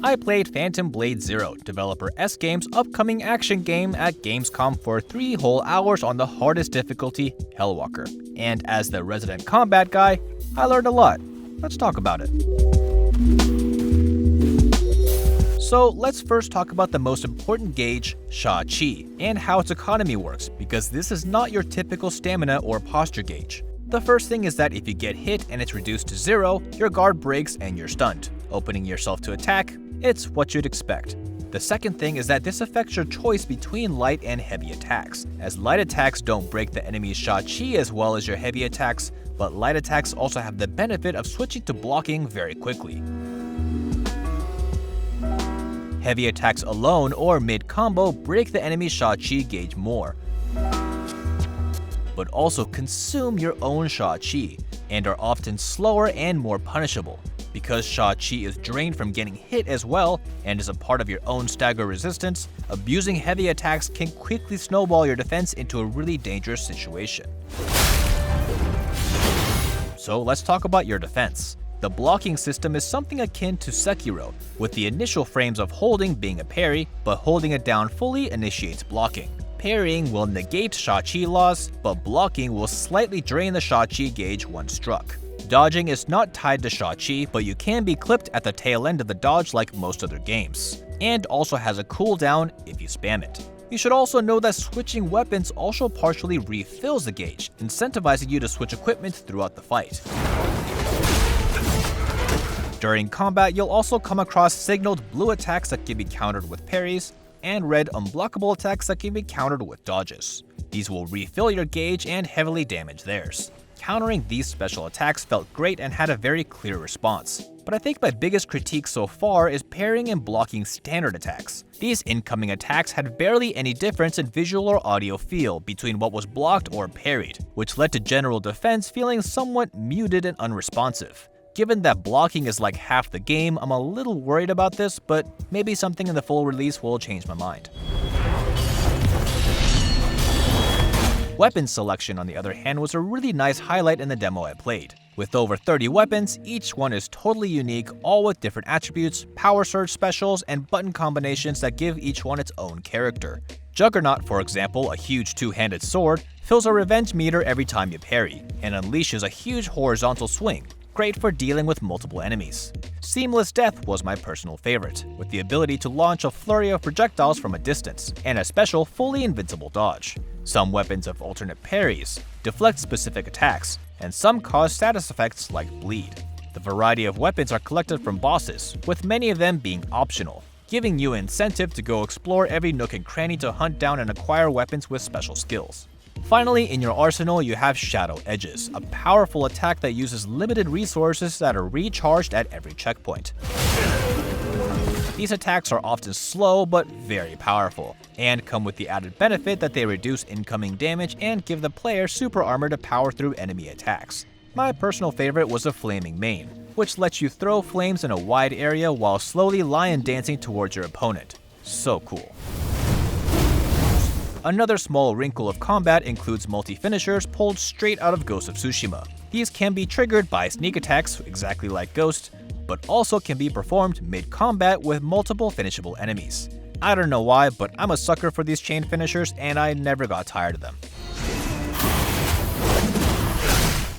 I played Phantom Blade Zero, developer S-Game's upcoming action game at Gamescom for 3 whole hours on the hardest difficulty, Hellwalker. And as the resident combat guy, I learned a lot. Let's talk about it. So let's first talk about the most important gauge, sha-chi, and how its economy works, because this is not your typical stamina or posture gauge. The first thing is that if you get hit and it's reduced to 0, your guard breaks and you're stunned. Opening yourself to attack, it's what you'd expect. The second thing is that this affects your choice between light and heavy attacks, as light attacks don't break the enemy's sha-chi as well as your heavy attacks, but light attacks also have the benefit of switching to blocking very quickly. Heavy attacks alone or mid-combo break the enemy's sha-chi gauge more, but also consume your own sha-chi, and are often slower and more punishable. Because sha-chi is drained from getting hit as well, and is a part of your own stagger resistance, abusing heavy attacks can quickly snowball your defense into a really dangerous situation. So let's talk about your defense. The blocking system is something akin to Sekiro, with the initial frames of holding being a parry, but holding it down fully initiates blocking. Parrying will negate sha-chi loss, but blocking will slightly drain the sha-chi gauge once struck. Dodging is not tied to sha-chi, but you can be clipped at the tail end of the dodge like most other games, and also has a cooldown if you spam it. You should also know that switching weapons also partially refills the gauge, incentivizing you to switch equipment throughout the fight. During combat, you'll also come across signaled blue attacks that can be countered with parries, and red unblockable attacks that can be countered with dodges. These will refill your gauge and heavily damage theirs. Countering these special attacks felt great and had a very clear response. But I think my biggest critique so far is parrying and blocking standard attacks. These incoming attacks had barely any difference in visual or audio feel between what was blocked or parried, which led to general defense feeling somewhat muted and unresponsive. Given that blocking is like half the game, I'm a little worried about this, but maybe something in the full release will change my mind. Weapon selection, on the other hand, was a really nice highlight in the demo I played. With over 30 weapons, each one is totally unique, all with different attributes, power surge specials, and button combinations that give each one its own character. Juggernaut, for example, a huge two-handed sword, fills a revenge meter every time you parry, and unleashes a huge horizontal swing, great for dealing with multiple enemies. Seamless Death was my personal favorite, with the ability to launch a flurry of projectiles from a distance, and a special fully invincible dodge. Some weapons have alternate parries, deflect specific attacks, and some cause status effects like bleed. The variety of weapons are collected from bosses, with many of them being optional, giving you an incentive to go explore every nook and cranny to hunt down and acquire weapons with special skills. Finally, in your arsenal you have Shadow Edges, a powerful attack that uses limited resources that are recharged at every checkpoint. These attacks are often slow but very powerful, and come with the added benefit that they reduce incoming damage and give the player super armor to power through enemy attacks. My personal favorite was the Flaming Mane, which lets you throw flames in a wide area while slowly lion dancing towards your opponent. So cool. Another small wrinkle of combat includes multi-finishers pulled straight out of Ghost of Tsushima. These can be triggered by sneak attacks, exactly like Ghost, but also can be performed mid-combat with multiple finishable enemies. I don't know why, but I'm a sucker for these chain finishers and I never got tired of them.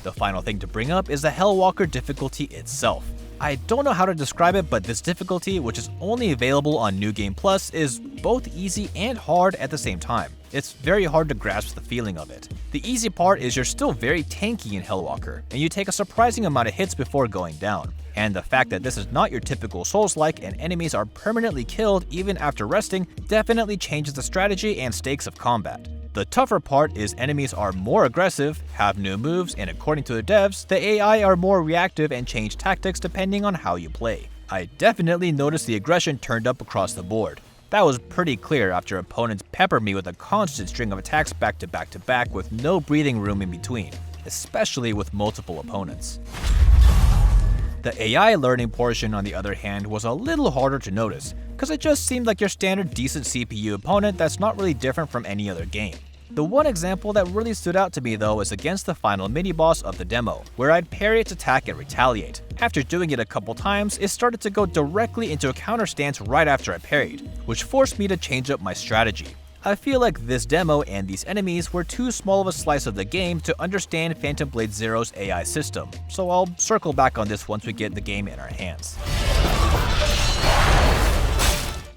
The final thing to bring up is the Hellwalker difficulty itself. I don't know how to describe it, but this difficulty, which is only available on New Game Plus, is both easy and hard at the same time. It's very hard to grasp the feeling of it. The easy part is you're still very tanky in Hellwalker, and you take a surprising amount of hits before going down. And the fact that this is not your typical Souls-like and enemies are permanently killed even after resting definitely changes the strategy and stakes of combat. The tougher part is enemies are more aggressive, have new moves, and according to the devs, the AI are more reactive and change tactics depending on how you play. I definitely noticed the aggression turned up across the board. That was pretty clear after opponents peppered me with a constant string of attacks back to back to back with no breathing room in between, especially with multiple opponents. The AI learning portion, on the other hand, was a little harder to notice, because it just seemed like your standard decent CPU opponent that's not really different from any other game. The one example that really stood out to me though is against the final mini-boss of the demo, where I'd parry its attack and retaliate. After doing it a couple times, it started to go directly into a counter stance right after I parried, which forced me to change up my strategy. I feel like this demo and these enemies were too small of a slice of the game to understand Phantom Blade Zero's AI system, so I'll circle back on this once we get the game in our hands.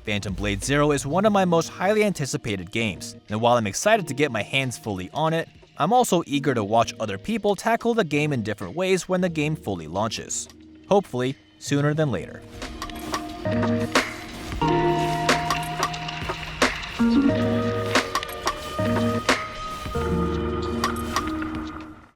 Phantom Blade Zero is one of my most highly anticipated games, and while I'm excited to get my hands fully on it, I'm also eager to watch other people tackle the game in different ways when the game fully launches. Hopefully, sooner than later.